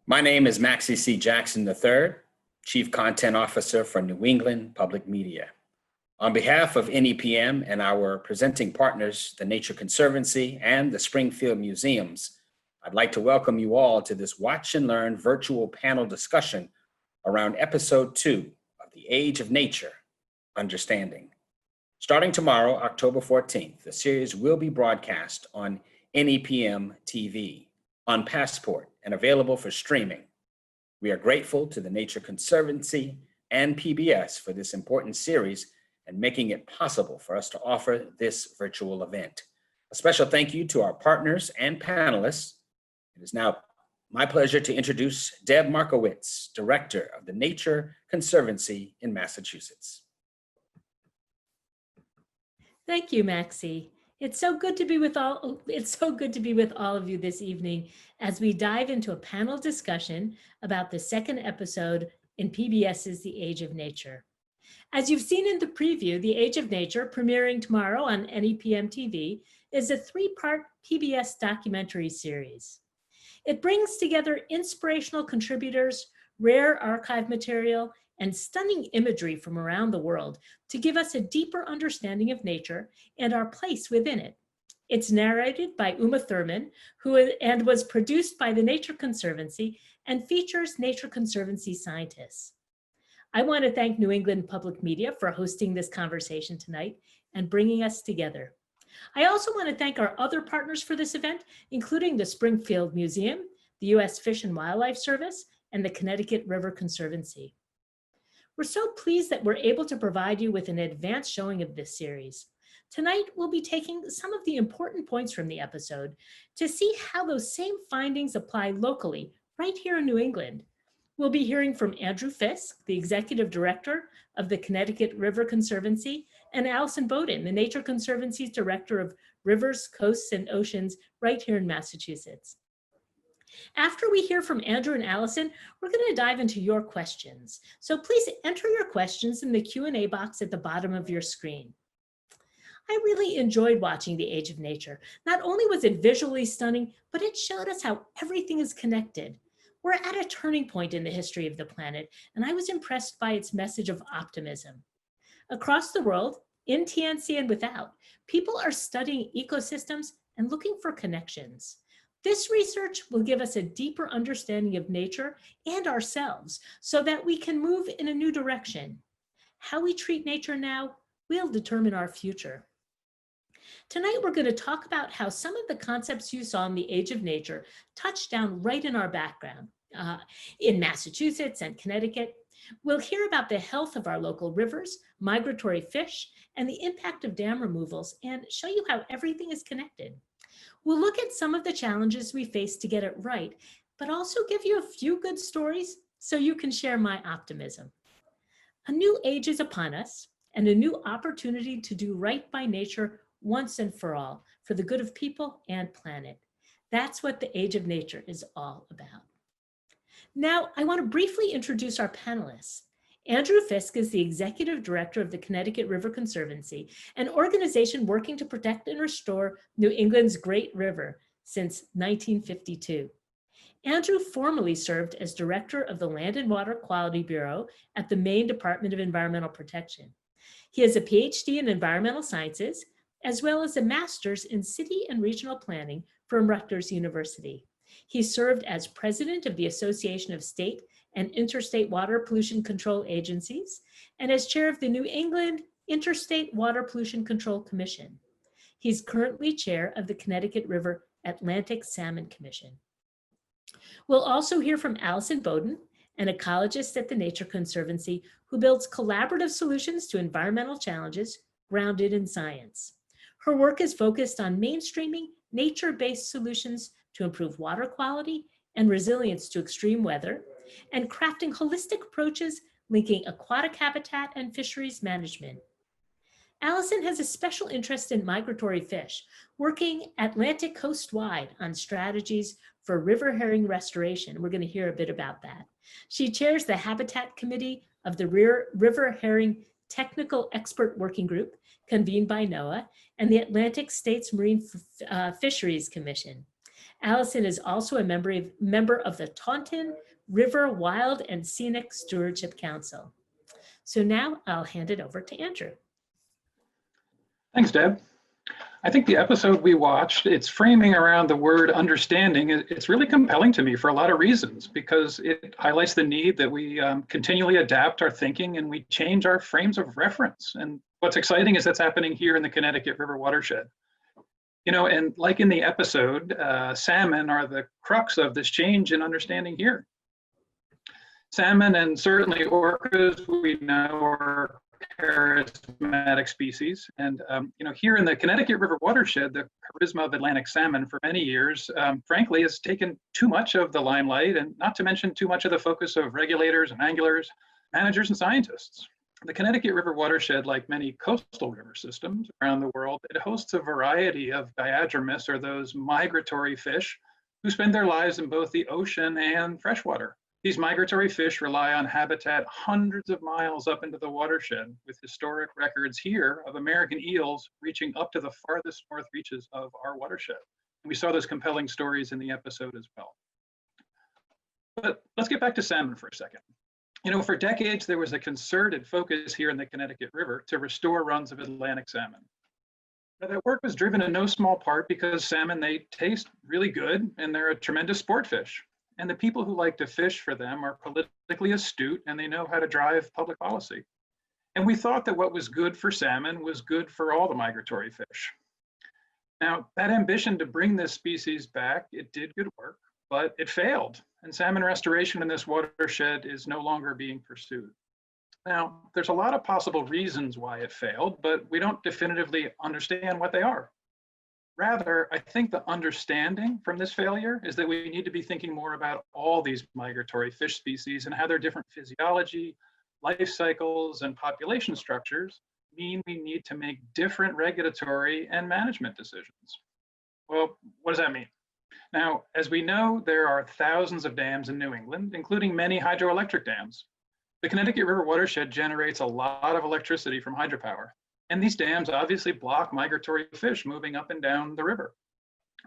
My name is Maxie C. Jackson III, Chief Content Officer for New England Public Media. On behalf of NEPM and our presenting partners, the Nature Conservancy and the Springfield Museums, I'd like to welcome you all to this Watch and Learn virtual panel discussion around Episode 2 of The Age of Nature, Understanding. Starting tomorrow, October 14th, the series will be broadcast on NEPM TV, on Passport, and available for streaming. We are grateful to the Nature Conservancy and PBS for this important series and making it possible for us to offer this virtual event. A special thank you to our partners and panelists. It is now my pleasure to introduce Deb Markowitz, Director of the Nature Conservancy in Massachusetts. Thank you, Maxie. It's so good to be with all of you this evening as we dive into a panel discussion about the second episode in PBS's The Age of Nature. As you've seen in the preview, The Age of Nature, premiering tomorrow on NEPM TV, is a three-part PBS documentary series. It brings together inspirational contributors, rare archive material, and stunning imagery from around the world to give us a deeper understanding of nature and our place within it. It's narrated by Uma Thurman, and was produced by the Nature Conservancy and features Nature Conservancy scientists. I want to thank New England Public Media for hosting this conversation tonight and bringing us together. I also want to thank our other partners for this event, including the Springfield Museum, the U.S. Fish and Wildlife Service, and the Connecticut River Conservancy. We're so pleased that we're able to provide you with an advanced showing of this series. Tonight, we'll be taking some of the important points from the episode to see how those same findings apply locally, right here in New England. We'll be hearing from Andrew Fisk, the Executive Director of the Connecticut River Conservancy, and Alison Bowden, the Nature Conservancy's Director of Rivers, Coasts, and Oceans, right here in Massachusetts. After we hear from Andrew and Alison, we're going to dive into your questions. So please enter your questions in the Q&A box at the bottom of your screen. I really enjoyed watching The Age of Nature. Not only was it visually stunning, but it showed us how everything is connected. We're at a turning point in the history of the planet, and I was impressed by its message of optimism. Across the world, in TNC and without, people are studying ecosystems and looking for connections. This research will give us a deeper understanding of nature and ourselves so that we can move in a new direction. How we treat nature now will determine our future. Tonight, we're going to talk about how some of the concepts you saw in The Age of Nature touch down right in our background. In Massachusetts and Connecticut, we'll hear about the health of our local rivers, migratory fish, and the impact of dam removals, and show you how everything is connected. We'll look at some of the challenges we face to get it right, but also give you a few good stories so you can share my optimism. A new age is upon us, and a new opportunity to do right by nature once and for all, for the good of people and planet. That's what The Age of Nature is all about. Now, I want to briefly introduce our panelists. Andrew Fisk is the Executive Director of the Connecticut River Conservancy, an organization working to protect and restore New England's great river since 1952. Andrew formerly served as Director of the Land and Water Quality Bureau at the Maine Department of Environmental Protection. He has a Ph.D. in Environmental Sciences, as well as a Master's in City and Regional Planning from Rutgers University. He served as President of the Association of State and Interstate Water Pollution Control Agencies, and as Chair of the New England Interstate Water Pollution Control Commission. He's currently Chair of the Connecticut River Atlantic Salmon Commission. We'll also hear from Alison Bowden, an ecologist at the Nature Conservancy who builds collaborative solutions to environmental challenges grounded in science. Her work is focused on mainstreaming nature-based solutions to improve water quality and resilience to extreme weather, and crafting holistic approaches linking aquatic habitat and fisheries management. Alison has a special interest in migratory fish, working Atlantic coast-wide on strategies for river herring restoration. We're going to hear a bit about that. She chairs the Habitat Committee of the River Herring Technical Expert Working Group, convened by NOAA, and the Atlantic States Marine Fisheries Commission. Alison is also a member of the Taunton River Wild and Scenic Stewardship Council. So now I'll hand it over to Andrew. Thanks, Deb. I think the episode we watched, it's framing around the word understanding. It's really compelling to me for a lot of reasons, because it highlights the need that we continually adapt our thinking and we change our frames of reference. And what's exciting is that's happening here in the Connecticut River watershed. You know, and like in the episode, salmon are the crux of this change in understanding here. Salmon and certainly orcas, we know, are charismatic species. And, you know, here in the Connecticut River watershed, the charisma of Atlantic salmon for many years, frankly, has taken too much of the limelight, and not to mention too much of the focus of regulators and anglers, managers and scientists. The Connecticut River watershed, like many coastal river systems around the world, it hosts a variety of diadromous, or those migratory fish, who spend their lives in both the ocean and freshwater. These migratory fish rely on habitat hundreds of miles up into the watershed, with historic records here of American eels reaching up to the farthest north reaches of our watershed. And we saw those compelling stories in the episode as well. But let's get back to salmon for a second. You know, for decades, there was a concerted focus here in the Connecticut River to restore runs of Atlantic salmon. Now, that work was driven in no small part because salmon, they taste really good and they're a tremendous sport fish. And the people who like to fish for them are politically astute and they know how to drive public policy. And we thought that what was good for salmon was good for all the migratory fish. Now, that ambition to bring this species back, it did good work, but it failed. And salmon restoration in this watershed is no longer being pursued. Now, there's a lot of possible reasons why it failed, but we don't definitively understand what they are. Rather, I think the understanding from this failure is that we need to be thinking more about all these migratory fish species and how their different physiology, life cycles, and population structures mean we need to make different regulatory and management decisions. Well, what does that mean? Now, as we know, there are thousands of dams in New England, including many hydroelectric dams. The Connecticut River watershed generates a lot of electricity from hydropower. And these dams obviously block migratory fish moving up and down the river.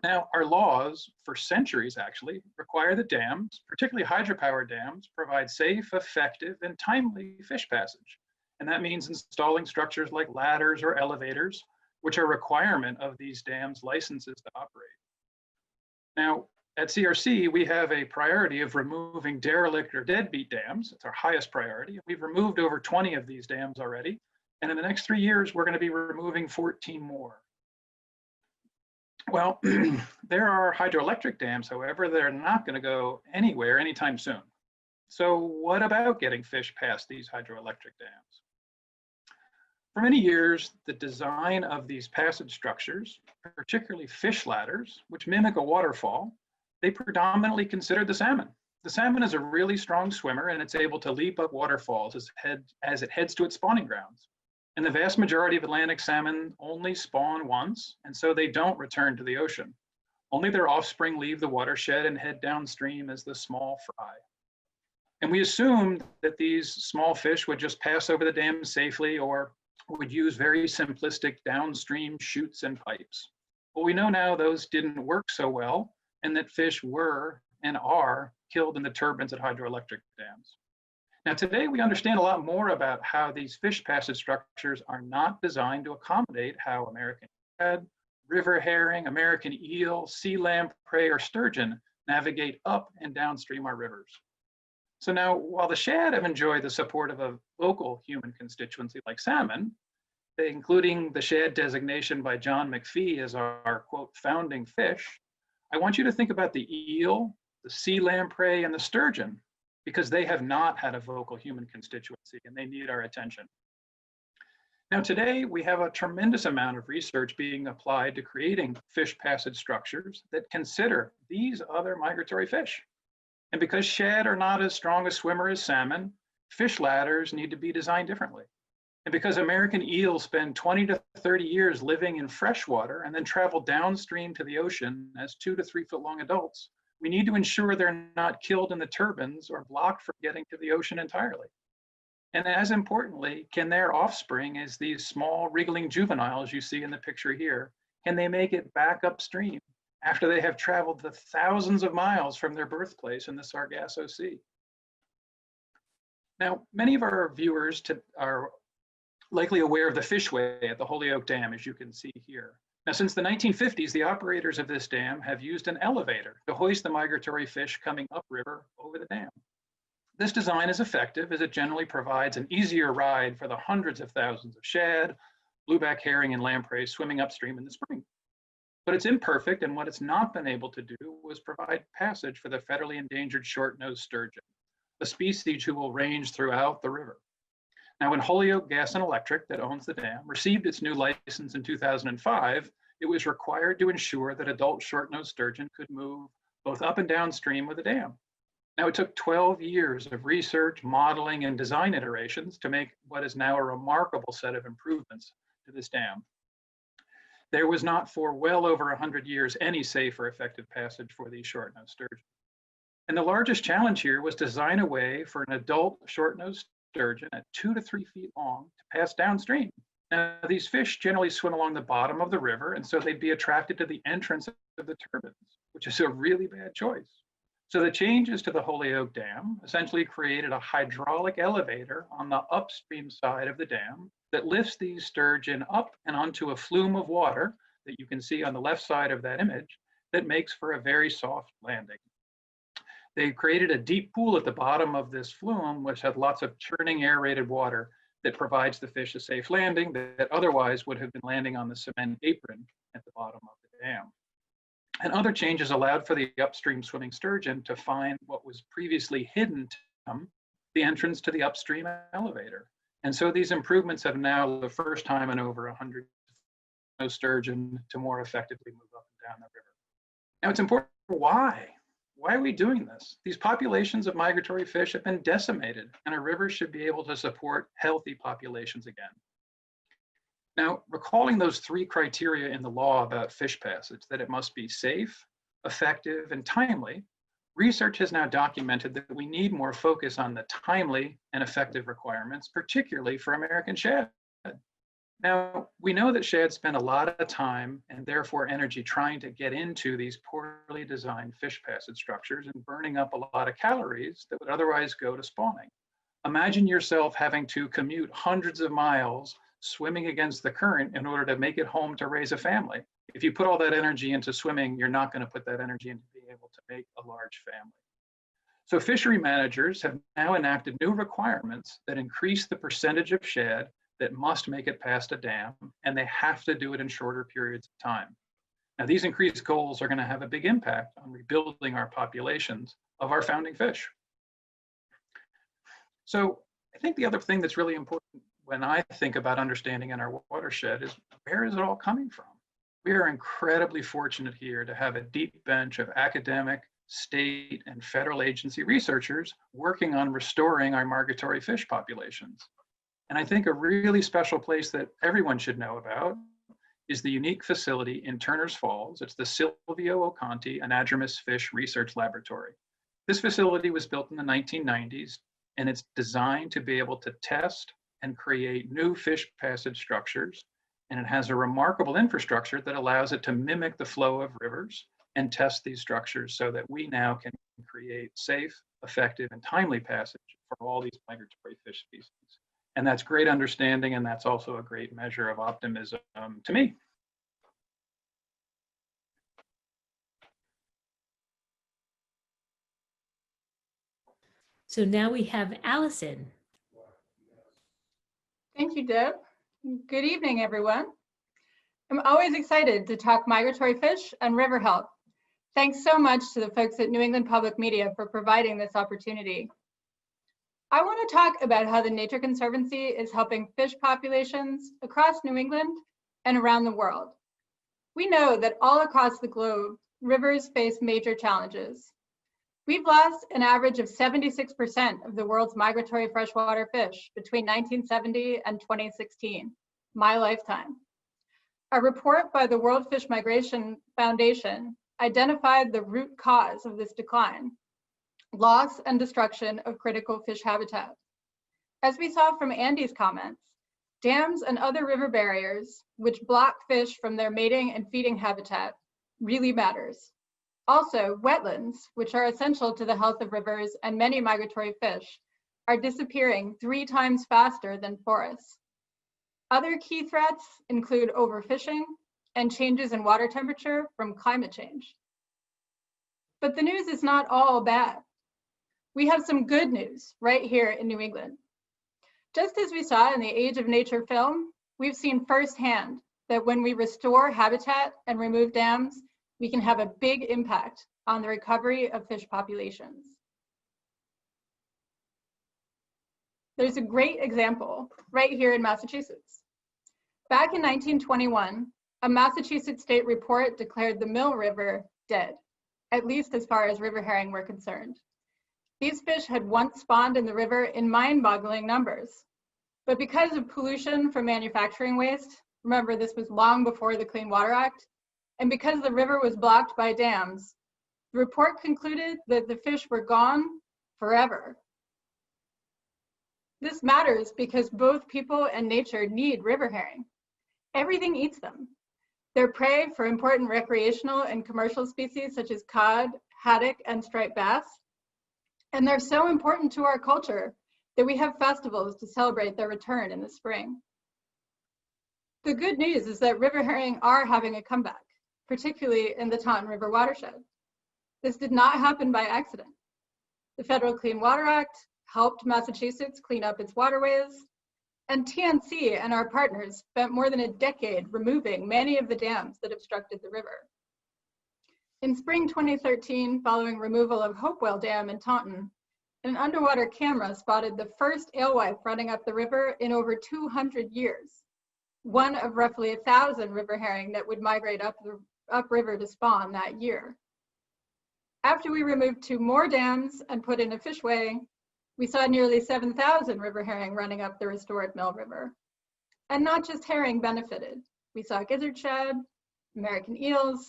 Now, our laws, for centuries actually, require that dams, particularly hydropower dams, provide safe, effective, and timely fish passage. And that means installing structures like ladders or elevators, which are a requirement of these dams' licenses to operate. Now, at CRC, we have a priority of removing derelict or deadbeat dams. It's our highest priority. We've removed over 20 of these dams already. And in the next 3 years, we're going to be removing 14 more. Well, there are hydroelectric dams, however, that are not going to go anywhere anytime soon. So what about getting fish past these hydroelectric dams? For many years, the design of these passage structures, particularly fish ladders, which mimic a waterfall, they predominantly considered the salmon. The salmon is a really strong swimmer and it's able to leap up waterfalls as it heads to its spawning grounds. And the vast majority of Atlantic salmon only spawn once, and so they don't return to the ocean. Only their offspring leave the watershed and head downstream as the small fry. And we assumed that these small fish would just pass over the dam safely or would use very simplistic downstream chutes and pipes. Well, we know now those didn't work so well, and that fish were and are killed in the turbines at hydroelectric dams. Now, today we understand a lot more about how these fish passage structures are not designed to accommodate how American shad, river herring, American eel, sea lamprey, or sturgeon navigate up and downstream our rivers. So now, while the shad have enjoyed the support of a local human constituency like salmon, including the shad designation by John McPhee as our quote, founding fish, I want you to think about the eel, the sea lamprey, and the sturgeon, because they have not had a vocal human constituency and they need our attention. Now today, we have a tremendous amount of research being applied to creating fish passage structures that consider these other migratory fish. And because shad are not as strong a swimmer as salmon, fish ladders need to be designed differently. And because American eels spend 20 to 30 years living in freshwater and then travel downstream to the ocean as 2 to 3 foot long adults, we need to ensure they're not killed in the turbines or blocked from getting to the ocean entirely. And as importantly, can their offspring, as these small wriggling juveniles you see in the picture here, can they make it back upstream after they have traveled the thousands of miles from their birthplace in the Sargasso Sea. Now, many of our viewers are likely aware of the fishway at the Holyoke Dam, as you can see here. Now, since the 1950s, the operators of this dam have used an elevator to hoist the migratory fish coming upriver over the dam. This design is effective as it generally provides an easier ride for the hundreds of thousands of shad, blueback herring, and lamprey swimming upstream in the spring. But it's imperfect, and what it's not been able to do was provide passage for the federally endangered short-nosed sturgeon, a species who will range throughout the river. Now, when Holyoke Gas and Electric, that owns the dam, received its new license in 2005, it was required to ensure that adult short-nosed sturgeon could move both up and downstream of the dam. Now, it took 12 years of research, modeling, and design iterations to make what is now a remarkable set of improvements to this dam. There was not for well over 100 years any safe or effective passage for these short-nosed sturgeon. And the largest challenge here was to design a way for an adult short-nosed sturgeon at 2 to 3 feet long to pass downstream. Now, these fish generally swim along the bottom of the river, and so they'd be attracted to the entrance of the turbines, which is a really bad choice. So the changes to the Holyoke Dam essentially created a hydraulic elevator on the upstream side of the dam that lifts these sturgeon up and onto a flume of water that you can see on the left side of that image that makes for a very soft landing. They created a deep pool at the bottom of this flume, which had lots of churning aerated water that provides the fish a safe landing that otherwise would have been landing on the cement apron at the bottom of the dam. And other changes allowed for the upstream swimming sturgeon to find what was previously hidden to them, the entrance to the upstream elevator. And so these improvements have now, the first time in over 100 years, sturgeon to more effectively move up and down the river. Now, it's important. Why? Why are we doing this? These populations of migratory fish have been decimated, and our rivers should be able to support healthy populations again. Now, recalling those 3 criteria in the law about fish passage, that it must be safe, effective, and timely, research has now documented that we need more focus on the timely and effective requirements, particularly for American shad. Now, we know that shad spend a lot of time and therefore energy trying to get into these poorly designed fish passage structures and burning up a lot of calories that would otherwise go to spawning. Imagine yourself having to commute hundreds of miles swimming against the current in order to make it home to raise a family. If you put all that energy into swimming, you're not going to put that energy into being able to make a large family. So fishery managers have now enacted new requirements that increase the percentage of shad that must make it past a dam, and they have to do it in shorter periods of time. Now, these increased goals are going to have a big impact on rebuilding our populations of our founding fish. So I think the other thing that's really important when I think about understanding in our watershed is, where is it all coming from? We are incredibly fortunate here to have a deep bench of academic, state, and federal agency researchers working on restoring our migratory fish populations. And I think a really special place that everyone should know about is the unique facility in Turners Falls. It's the Silvio Oconti Anadromous Fish Research Laboratory. This facility was built in the 1990s, and it's designed to be able to test and create new fish passage structures. And it has a remarkable infrastructure that allows it to mimic the flow of rivers and test these structures so that we now can create safe, effective, and timely passage for all these migratory fish species. And that's great understanding, and that's also a great measure of optimism to me. So now we have Alison. Thank you, Deb. Good evening, everyone. I'm always excited to talk migratory fish and river health. Thanks so much to the folks at New England Public Media for providing this opportunity. I want to talk about how the Nature Conservancy is helping fish populations across New England and around the world. We know that all across the globe, rivers face major challenges. We've lost an average of 76% of the world's migratory freshwater fish between 1970 and 2016, my lifetime. A report by the World Fish Migration Foundation identified the root cause of this decline: loss and destruction of critical fish habitat. As we saw from Andy's comments, dams and other river barriers, which block fish from their mating and feeding habitat, really matters. Also, wetlands, which are essential to the health of rivers and many migratory fish, are disappearing 3 times faster than forests. Other key threats include overfishing and changes in water temperature from climate change. But the news is not all bad. We have some good news right here in New England. Just as we saw in the Age of Nature film, we've seen firsthand that when we restore habitat and remove dams, we can have a big impact on the recovery of fish populations. There's a great example right here in Massachusetts. Back in 1921, a Massachusetts state report declared the Mill River dead, at least as far as river herring were concerned. These fish had once spawned in the river in mind-boggling numbers. But because of pollution from manufacturing waste, remember this was long before the Clean Water Act, and because the river was blocked by dams, the report concluded that the fish were gone forever. This matters because both people and nature need river herring. Everything eats them. They're prey for important recreational and commercial species such as cod, haddock, and striped bass. And they're so important to our culture that we have festivals to celebrate their return in the spring. The good news is that river herring are having a comeback, particularly in the Taunton River watershed. This did not happen by accident. The Federal Clean Water Act helped Massachusetts clean up its waterways, and TNC and our partners spent more than a decade removing many of the dams that obstructed the river. In spring 2013, following removal of Hopewell Dam in Taunton, an underwater camera spotted the first alewife running up the river in over 200 years, one of roughly 1,000 river herring that would migrate upriver to spawn that year. After we removed 2 more dams and put in a fishway, we saw nearly 7,000 river herring running up the restored Mill River. And not just herring benefited. We saw gizzard shad, American eels,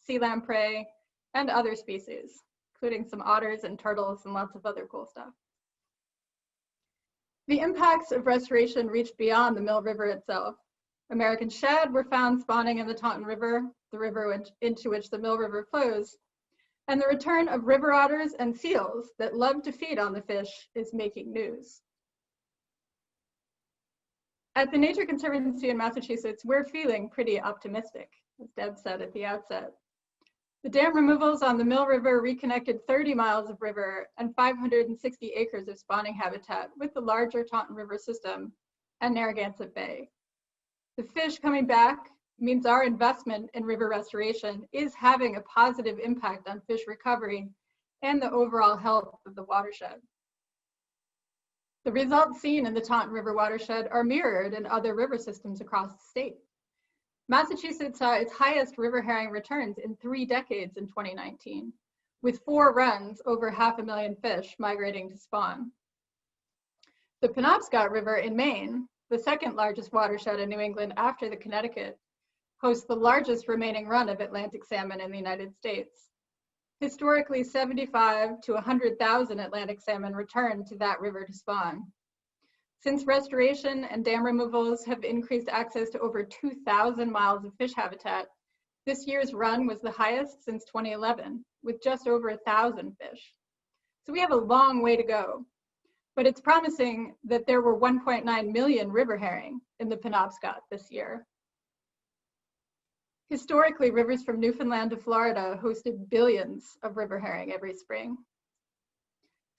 sea lamprey, and other species, including some otters and turtles and lots of other cool stuff. The impacts of restoration reached beyond the Mill River itself. American shad were found spawning in the Taunton River, the river into which the Mill River flows, and the return of river otters and seals that love to feed on the fish is making news. At the Nature Conservancy in Massachusetts, we're feeling pretty optimistic, as Deb said at the outset. The dam removals on the Mill River reconnected 30 miles of river and 560 acres of spawning habitat with the larger Taunton River system and Narragansett Bay. The fish coming back means our investment in river restoration is having a positive impact on fish recovery and the overall health of the watershed. The results seen in the Taunton River watershed are mirrored in other river systems across the state. Massachusetts saw its highest river herring returns in 3 decades in 2019, with 4 runs over 500,000 fish migrating to spawn. The Penobscot River in Maine, the second largest watershed in New England after the Connecticut, hosts the largest remaining run of Atlantic salmon in the United States. Historically, 75 to 100,000 Atlantic salmon return to that river to spawn. Since restoration and dam removals have increased access to over 2,000 miles of fish habitat, this year's run was the highest since 2011, with just over 1,000 fish. So we have a long way to go, but it's promising that there were 1.9 million river herring in the Penobscot this year. Historically, rivers from Newfoundland to Florida hosted billions of river herring every spring.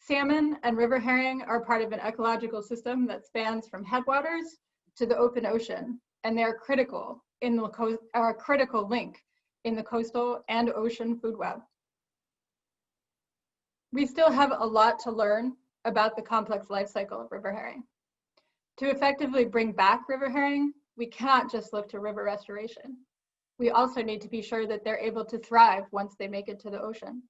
Salmon and river herring are part of an ecological system that spans from headwaters to the open ocean, and they are critical a critical link in the coastal and ocean food web. We still have a lot to learn about the complex life cycle of river herring. To effectively bring back river herring, we cannot just look to river restoration. We also need to be sure that they're able to thrive once they make it to the ocean.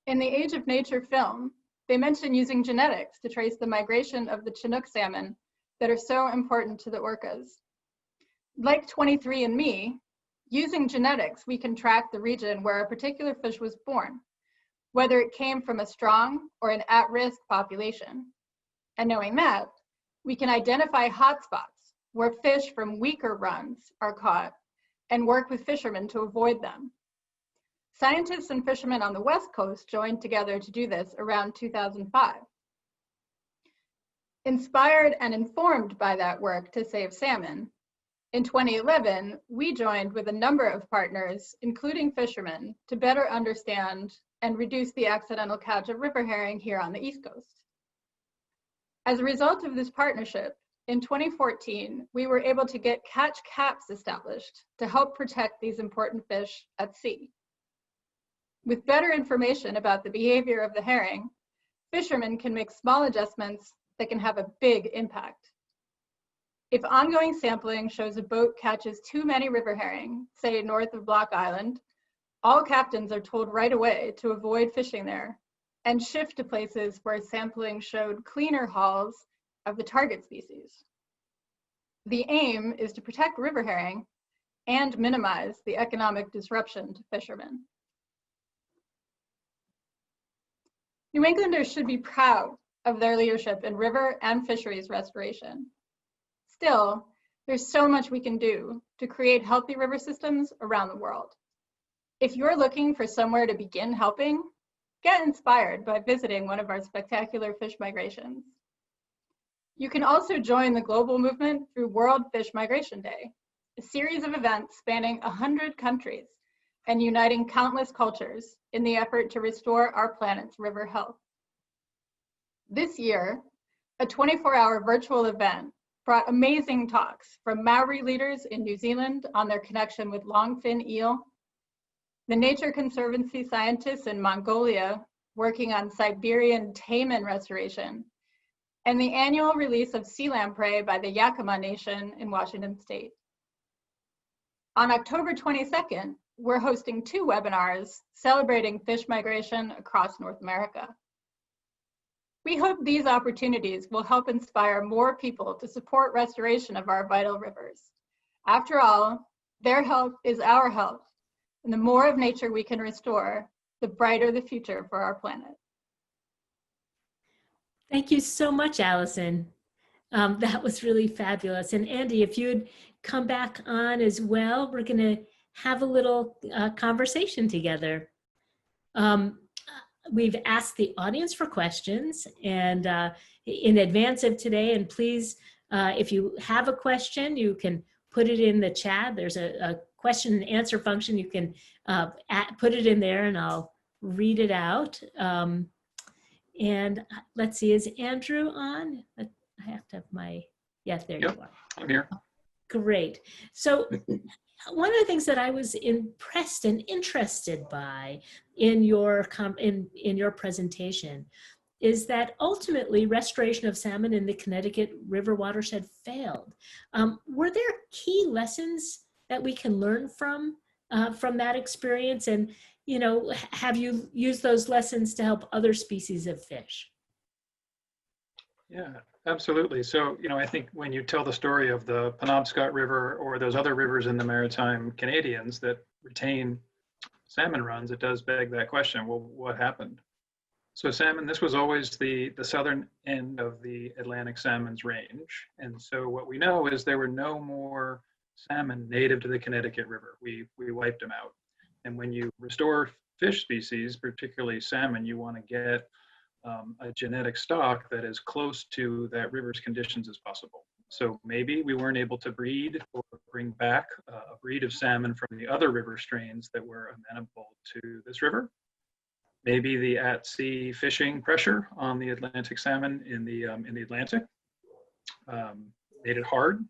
In the Age of Nature film, they mention using genetics to trace the migration of the Chinook salmon that are so important to the orcas. Like 23andMe, using genetics, we can track the region where a particular fish was born, whether it came from a strong or an at-risk population. And knowing that, we can identify hotspots where fish from weaker runs are caught and work with fishermen to avoid them. Scientists and fishermen on the West Coast joined together to do this around 2005. Inspired and informed by that work to save salmon, in 2011, we joined with a number of partners, including fishermen, to better understand and reduce the accidental catch of river herring here on the East Coast. As a result of this partnership, in 2014, we were able to get catch caps established to help protect these important fish at sea. With better information about the behavior of the herring, fishermen can make small adjustments that can have a big impact. If ongoing sampling shows a boat catches too many river herring, say north of Block Island, all captains are told right away to avoid fishing there and shift to places where sampling showed cleaner hauls of the target species. The aim is to protect river herring and minimize the economic disruption to fishermen. New Englanders should be proud of their leadership in river and fisheries restoration. Still, there's so much we can do to create healthy river systems around the world. If you're looking for somewhere to begin helping, get inspired by visiting one of our spectacular fish migrations. You can also join the global movement through World Fish Migration Day, a series of events spanning 100 countries and uniting countless cultures in the effort to restore our planet's river health. This year, a 24-hour virtual event brought amazing talks from Maori leaders in New Zealand on their connection with longfin eel, the Nature Conservancy scientists in Mongolia working on Siberian taimen restoration, and the annual release of sea lamprey by the Yakama Nation in Washington State. On October 22nd, we're hosting 2 webinars celebrating fish migration across North America. We hope these opportunities will help inspire more people to support restoration of our vital rivers. After all, their health is our health, and the more of nature we can restore, the brighter the future for our planet. Thank you so much, Alison. That was really fabulous. And Andy, if you'd come back on as well, we're going to have a little conversation together. We've asked the audience for questions and in advance of today, and please, if you have a question, you can put it in the chat. There's a question and answer function. You can put it in there and I'll read it out. And let's see, is Andrew on? I have to have my, yes, there you are. I'm here. Great. So one of the things that I was impressed and interested by in your presentation is that ultimately restoration of salmon in the Connecticut River watershed failed. Were there key lessons that we can learn from that experience? And, you know, have you used those lessons to help other species of fish? Yeah, absolutely. So, you know, I think when you tell the story of the Penobscot River or those other rivers in the Maritime Canadians that retain salmon runs, it does beg that question, well, what happened? So salmon, this was always the southern end of the Atlantic salmon's range. And so what we know is there were no more salmon native to the Connecticut River. We wiped them out. And when you restore fish species, particularly salmon, you want to get a genetic stock that is close to that river's conditions as possible. So maybe we weren't able to breed or bring back a breed of salmon from the other river strains that were amenable to this river. Maybe the at-sea fishing pressure on the Atlantic salmon in the Atlantic made it hard.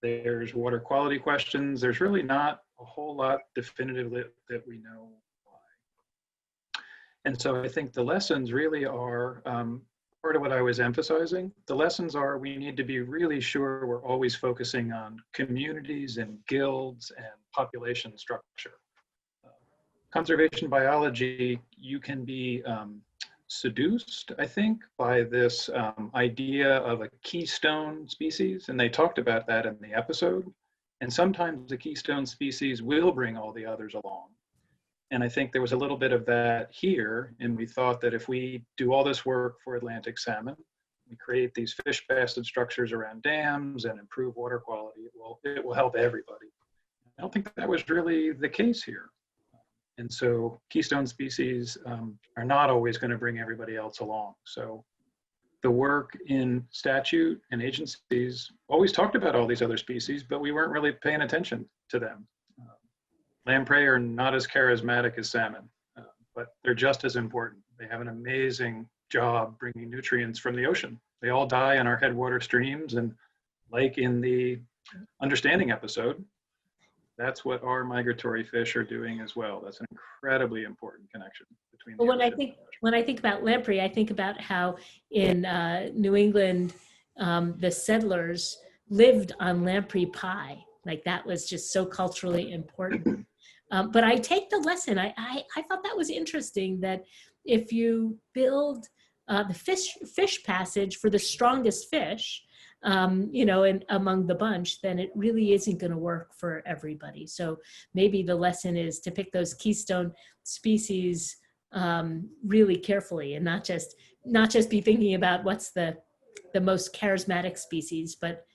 There's water quality questions. There's really not a whole lot definitively that we know why. And so I think the lessons really are part of what I was emphasizing. The lessons are we need to be really sure we're always focusing on communities and guilds and population structure. Conservation biology, you can be seduced, I think, by this idea of a keystone species, and they talked about that in the episode. And sometimes the keystone species will bring all the others along. And I think there was a little bit of that here, and we thought that if we do all this work for Atlantic salmon, we create these fish basket structures around dams and improve water quality, it will help everybody. I don't think that was really the case here. And so keystone species are not always going to bring everybody else along. So the work in statute and agencies always talked about all these other species, but we weren't really paying attention to them. Lamprey are not as charismatic as salmon, but they're just as important. They have an amazing job bringing nutrients from the ocean. They all die in our headwater streams, and like in the understanding episode, that's what our migratory fish are doing as well. That's an incredibly important connection between the Well, ocean. when I think about lamprey, I think about how in New England, the settlers lived on lamprey pie. Like that was just so culturally important. But I take the lesson. I thought that was interesting that if you build the fish passage for the strongest fish, you know, and among the bunch, then it really isn't going to work for everybody. So maybe the lesson is to pick those keystone species really carefully, and not just be thinking about what's the most charismatic species, but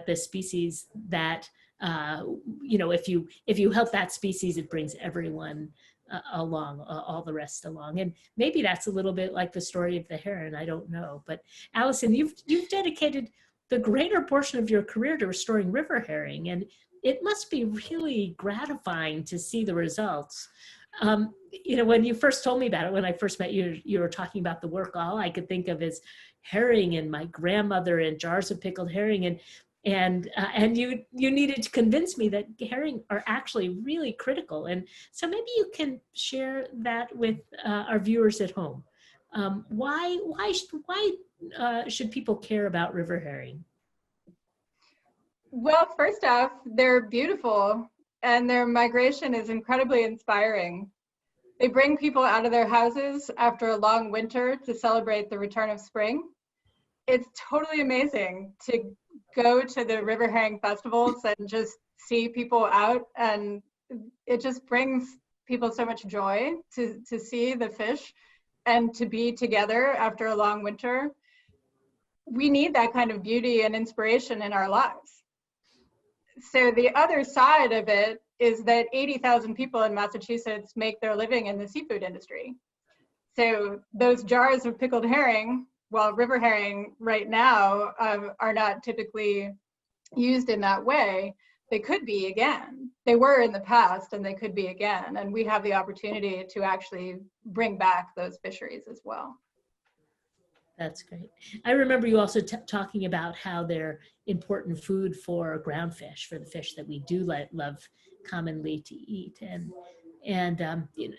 the species that you know, if you help that species, it brings everyone along, all the rest along. And maybe that's a little bit like the story of the heron. I don't know. But Alison, you've dedicated the greater portion of your career to restoring river herring, and it must be really gratifying to see the results. You know, when you first told me about it, when I first met you, you were talking about the work. All I could think of is herring and my grandmother and jars of pickled herring, and you needed to convince me that herring are actually really critical. And so maybe you can share that with our viewers at home. Why should people care about river herring? Well, first off, they're beautiful and their migration is incredibly inspiring. They bring people out of their houses after a long winter to celebrate the return of spring. It's totally amazing to go to the river herring festivals and just see people out, and it just brings people so much joy to see the fish and to be together after a long winter. We need that kind of beauty and inspiration in our lives. So the other side of it is that 80,000 people in Massachusetts make their living in the seafood industry. So those jars of pickled herring, while river herring right now are not typically used in that way, they could be again. They were in the past and they could be again. And we have the opportunity to actually bring back those fisheries as well. That's great. I remember you also talking about how they're important food for ground fish, for the fish that we do love commonly to eat. And you know,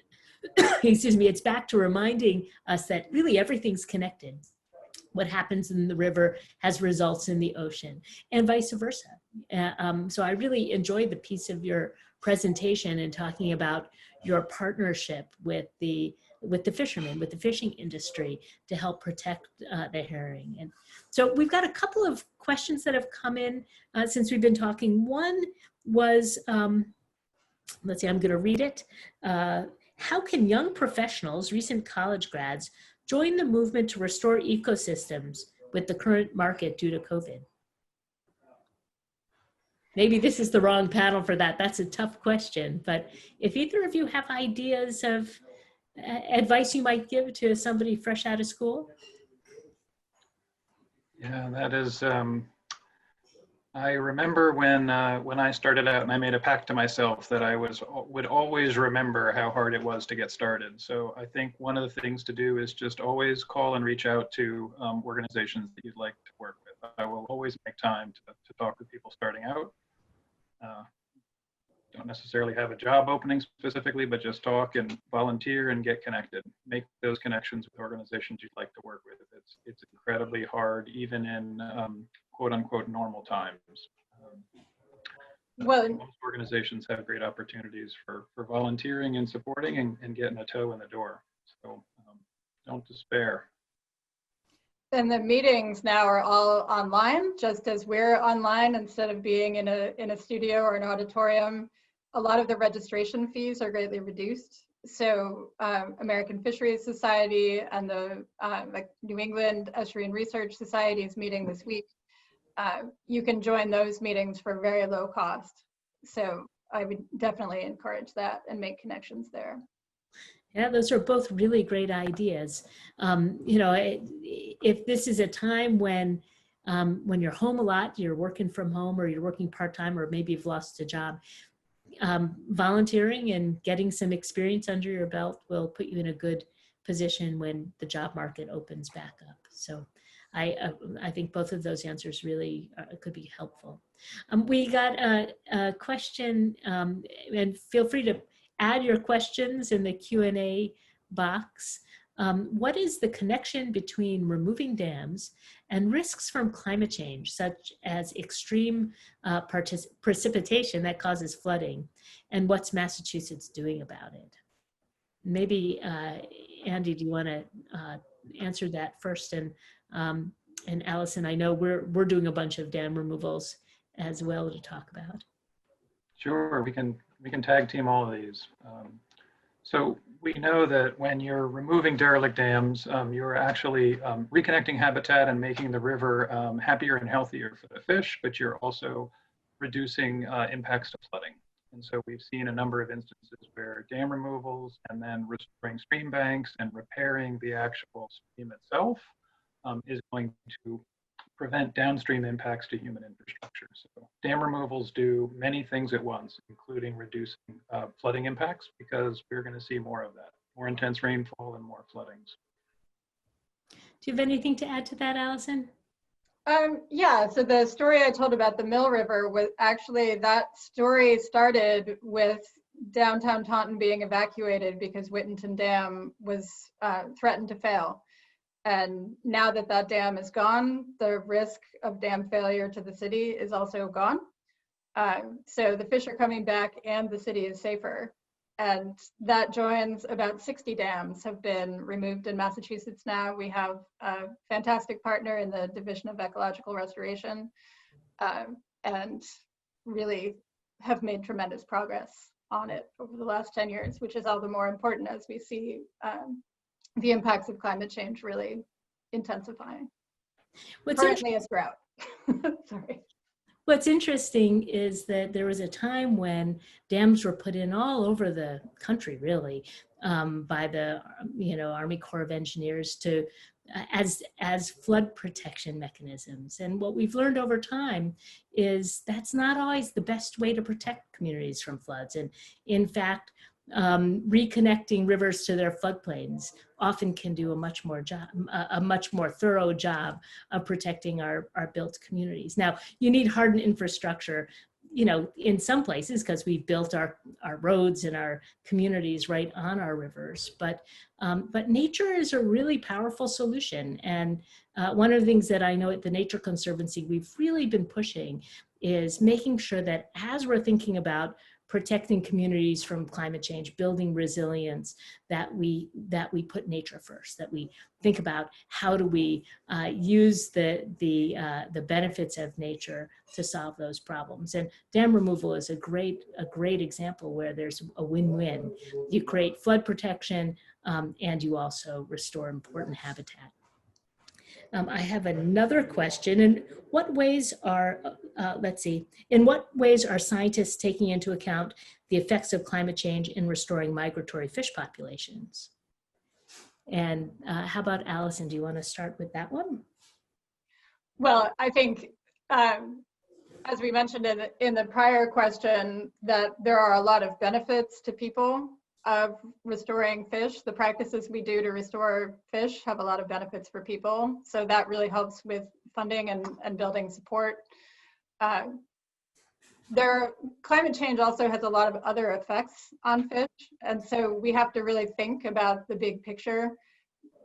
excuse me, it's back to reminding us that really everything's connected. What happens in the river has results in the ocean, and vice versa. So I really enjoyed the piece of your presentation and talking about your partnership with the fishermen, with the fishing industry to help protect the herring. And so we've got a couple of questions that have come in since we've been talking. One was, let's see, I'm going to read it. How can young professionals, recent college grads, join the movement to restore ecosystems with the current market due to COVID? Maybe this is the wrong panel for that. That's a tough question. But if either of you have ideas of advice you might give to somebody fresh out of school? Yeah, that is, I remember when I started out and I made a pact to myself that I would always remember how hard it was to get started. So I think one of the things to do is just always call and reach out to organizations that you'd like to work with. I will always make time to talk with people starting out. Don't necessarily have a job opening specifically, but just talk and volunteer and get connected. Make those connections with organizations you'd like to work with. It's incredibly hard, even in quote unquote normal times. Well, most organizations have great opportunities for volunteering and supporting and getting a toe in the door. So don't despair. And the meetings now are all online, just as we're online instead of being in a studio or an auditorium. A lot of the registration fees are greatly reduced. So American Fisheries Society and the like New England Estuarine Research Society is meeting this week. You can join those meetings for very low cost. So I would definitely encourage that and make connections there. Yeah, those are both really great ideas. If this is a time when you're home a lot, you're working from home or you're working part-time, or maybe you've lost a job, volunteering and getting some experience under your belt will put you in a good position when the job market opens back up. So I think both of those answers really could be helpful. We got a question, and feel free to add your questions in the Q&A box. What is the connection between removing dams and risks from climate change, such as extreme precipitation that causes flooding? And what's Massachusetts doing about it? Maybe, Andy, do you want to answer that first? And Alison, I know we're doing a bunch of dam removals as well to talk about. Sure, we can tag team all of these. So we know that when you're removing derelict dams, you're actually reconnecting habitat and making the river happier and healthier for the fish, but you're also reducing impacts to flooding. And so we've seen a number of instances where dam removals and then restoring stream banks and repairing the actual stream itself is going to prevent downstream impacts to human infrastructure. So dam removals do many things at once, including reducing flooding impacts, because we're going to see more of that, more intense rainfall and more floodings. Do you have anything to add to that, Alison? Yeah, so the story I told about the Mill River was actually, that story started with downtown Taunton being evacuated because Whittington Dam was threatened to fail. And now that that dam is gone, the risk of dam failure to the city is also gone. So the fish are coming back and the city is safer. And that joins about 60 dams have been removed in Massachusetts now. We have a fantastic partner in the Division of Ecological Restoration and really have made tremendous progress on it over the last 10 years, which is all the more important as we see the impacts of climate change really intensifying. Currently it's drought. Sorry. What's interesting is that there was a time when dams were put in all over the country, really, by the Army Corps of Engineers to as flood protection mechanisms. And what we've learned over time is that's not always the best way to protect communities from floods. And in fact, reconnecting rivers to their floodplains often can do a much more thorough job of protecting our built communities. Now, you need hardened infrastructure, in some places, because we've built our roads and our communities right on our rivers. But nature is a really powerful solution. And one of the things that I know at the Nature Conservancy we've really been pushing is making sure that as we're thinking about protecting communities from climate change, building resilience, that we put nature first, that we think about how do we use the benefits of nature to solve those problems. And dam removal is a great example where there's a win-win. You create flood protection and you also restore important habitat. I have another question. In what ways are scientists taking into account the effects of climate change in restoring migratory fish populations? And how about Alison? Do you want to start with that one? Well, I think, as we mentioned in the prior question, that there are a lot of benefits to people of restoring fish. The practices we do to restore fish have a lot of benefits for people. So that really helps with funding and building support. Climate change also has a lot of other effects on fish. And so we have to really think about the big picture.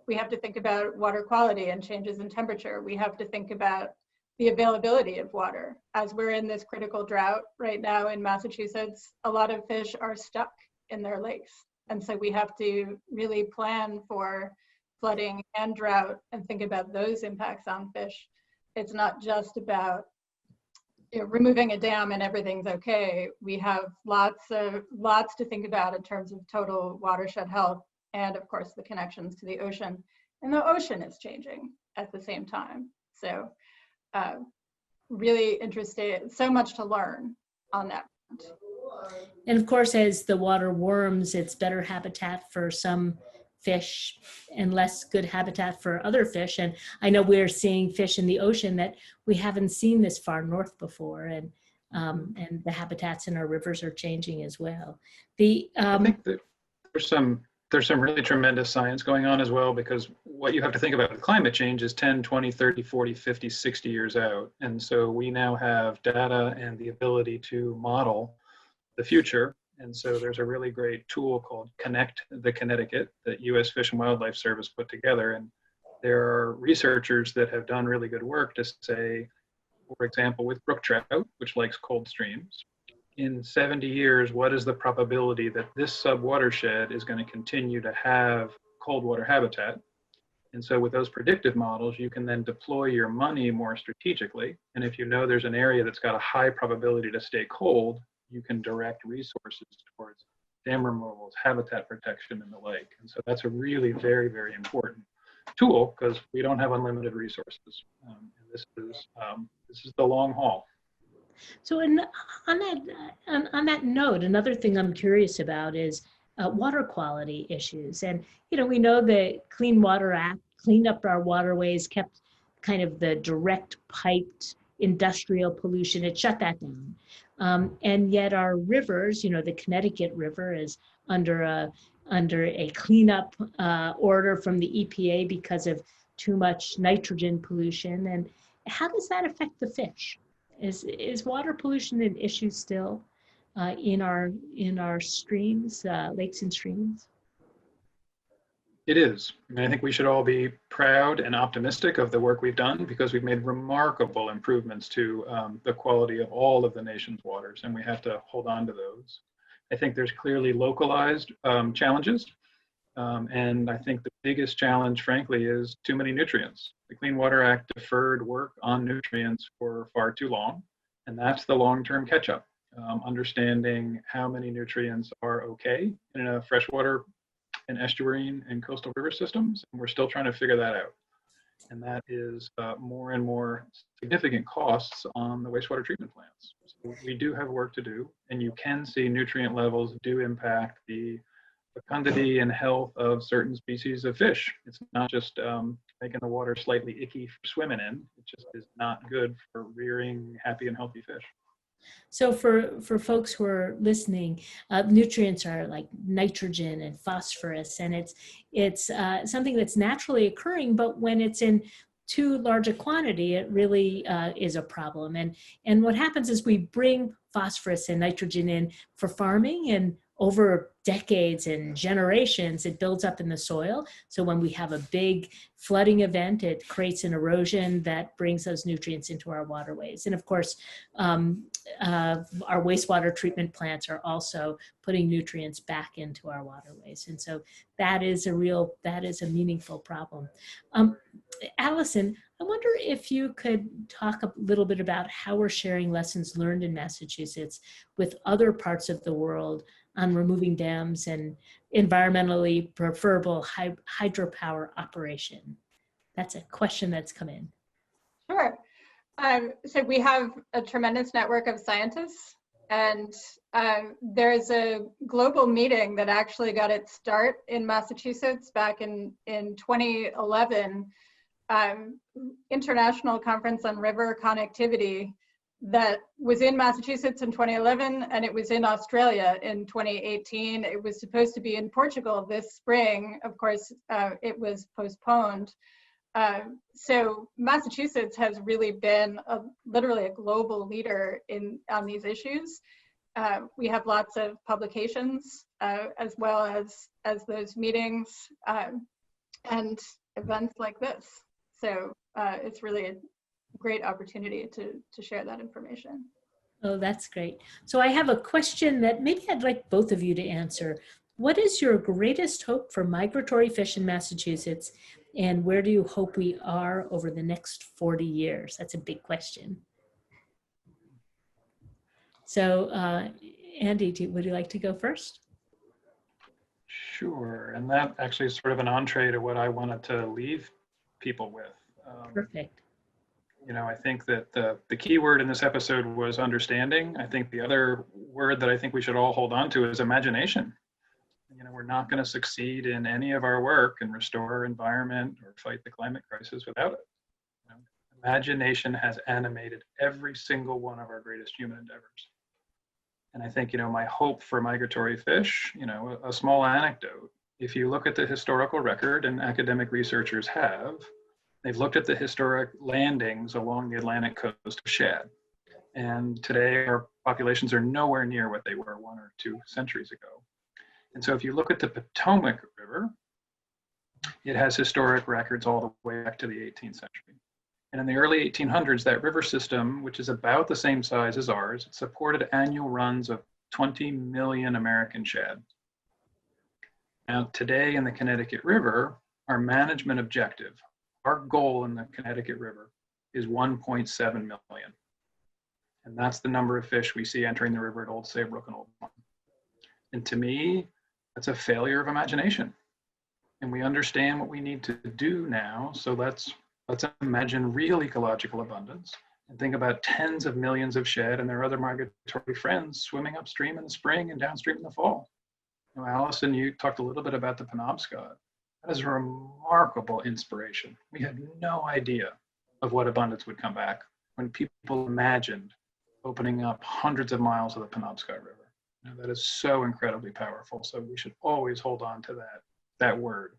We have to think about water quality and changes in temperature. We have to think about the availability of water. As we're in this critical drought right now in Massachusetts, a lot of fish are stuck in their lakes. And so we have to really plan for flooding and drought and think about those impacts on fish. It's not just about removing a dam and everything's okay. We have lots to think about in terms of total watershed health and of course the connections to the ocean. And the ocean is changing at the same time. So really interested, so much to learn on that front. And of course, as the water warms, it's better habitat for some fish and less good habitat for other fish. And I know we're seeing fish in the ocean that we haven't seen this far north before, and the habitats in our rivers are changing as well. I think that there's some really tremendous science going on as well, because what you have to think about with climate change is 10, 20, 30, 40, 50, 60 years out. And so we now have data and the ability to model the future. And so there's a really great tool called Connect the Connecticut that U.S. Fish and Wildlife Service put together. And there are researchers that have done really good work to say, for example, with brook trout, which likes cold streams, in 70 years, what is the probability that this sub-watershed is going to continue to have cold water habitat? And so with those predictive models, you can then deploy your money more strategically. And if you know there's an area that's got a high probability to stay cold, you can direct resources towards dam removals, habitat protection, and the lake. And so that's a really very, very important tool, because we don't have unlimited resources. And this is the long haul. So on that note, another thing I'm curious about is water quality issues. And, we know the Clean Water Act cleaned up our waterways, kept kind of the direct piped industrial pollution, it shut that down. And yet our rivers, the Connecticut River is under a cleanup order from the EPA because of too much nitrogen pollution. And how does that affect the fish? Is water pollution an issue still in our streams, lakes and streams? It is. I mean, I think we should all be proud and optimistic of the work we've done, because we've made remarkable improvements to the quality of all of the nation's waters, and we have to hold on to those. I think there's clearly localized challenges, and I think the biggest challenge, frankly, is too many nutrients. The Clean Water Act deferred work on nutrients for far too long, and that's the long-term catch-up. Understanding how many nutrients are okay in a freshwater and estuarine and coastal river systems, and we're still trying to figure that out. And that is more and more significant costs on the wastewater treatment plants. So we do have work to do, and you can see nutrient levels do impact the fecundity and health of certain species of fish. It's not just making the water slightly icky for swimming in, it just is not good for rearing happy and healthy fish. So for folks who are listening, nutrients are like nitrogen and phosphorus, and it's something that's naturally occurring, but when it's in too large a quantity, it really is a problem. And what happens is we bring phosphorus and nitrogen in for farming, and over decades and generations, it builds up in the soil. So when we have a big flooding event, it creates an erosion that brings those nutrients into our waterways. And of course, our wastewater treatment plants are also putting nutrients back into our waterways. And so that is a meaningful problem. Alison, I wonder if you could talk a little bit about how we're sharing lessons learned in Massachusetts with other parts of the world on removing dams and environmentally preferable hydropower operation. That's a question that's come in. Sure. So we have a tremendous network of scientists, and there's a global meeting that actually got its start in Massachusetts back in 2011, International Conference on River Connectivity, that was in Massachusetts in 2011, and it was in Australia in 2018. It was supposed to be in Portugal this spring. Of course, it was postponed. So Massachusetts has really been literally a global leader on these issues. We have lots of publications as well as those meetings and events like this. So it's really a great opportunity to share that information. Oh, that's great. So I have a question that maybe I'd like both of you to answer. What is your greatest hope for migratory fish in Massachusetts, and where do you hope we are over the next 40 years? That's a big question. So Andy, would you like to go first? Sure, and that actually is sort of an entree to what I wanted to leave people with. Perfect. I think that the key word in this episode was understanding. I think the other word that I think we should all hold on to is imagination. We're not going to succeed in any of our work and restore our environment or fight the climate crisis without it. Imagination has animated every single one of our greatest human endeavors. And I think, my hope for migratory fish, a small anecdote. If you look at the historical record, and academic researchers have, they've looked at the historic landings along the Atlantic coast of shad. And today our populations are nowhere near what they were 1 or 2 centuries ago. And so if you look at the Potomac River, it has historic records all the way back to the 18th century. And in the early 1800s, that river system, which is about the same size as ours, supported annual runs of 20 million American shad. Now, today in the Connecticut River, our management objective, our goal in the Connecticut River is 1.7 million. And that's the number of fish we see entering the river at Old Saybrook and Old Plum. And to me, that's a failure of imagination. And we understand what we need to do now, so let's imagine real ecological abundance and think about tens of millions of shad and their other migratory friends swimming upstream in the spring and downstream in the fall. Alison, you talked a little bit about the Penobscot. That is a remarkable inspiration. We had no idea of what abundance would come back when people imagined opening up hundreds of miles of the Penobscot River. That is so incredibly powerful. So we should always hold on to that word.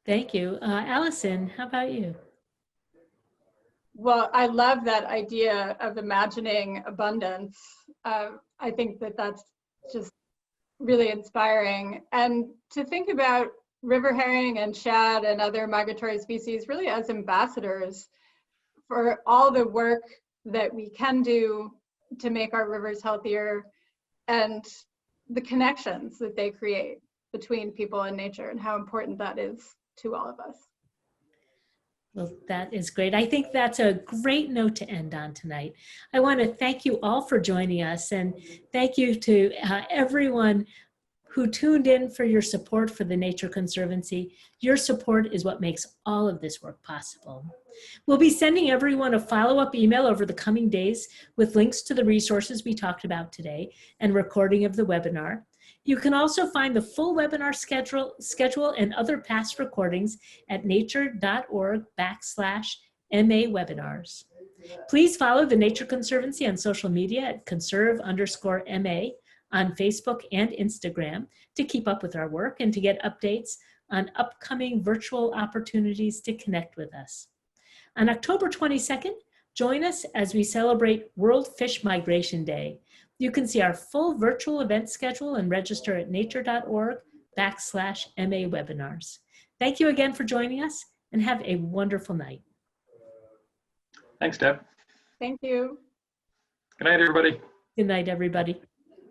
Thank you. Alison, how about you? Well, I love that idea of imagining abundance. I think that that's just really inspiring. And to think about river herring and shad and other migratory species really as ambassadors for all the work that we can do to make our rivers healthier and the connections that they create between people and nature and how important that is to all of us. Well, that is great. I think that's a great note to end on tonight. I want to thank you all for joining us, and thank you to everyone who tuned in for your support for the Nature Conservancy. Your support is what makes all of this work possible. We'll be sending everyone a follow-up email over the coming days with links to the resources we talked about today and recording of the webinar. You can also find the full webinar schedule and other past recordings at nature.org/MA-webinars. Please follow the Nature Conservancy on social media at conserve_MA on Facebook and Instagram to keep up with our work and to get updates on upcoming virtual opportunities to connect with us. On October 22nd, join us as we celebrate World Fish Migration Day. You can see our full virtual event schedule and register at nature.org/MA-webinars. Thank you again for joining us and have a wonderful night. Thanks, Deb. Thank you. Good night, everybody. Good night, everybody.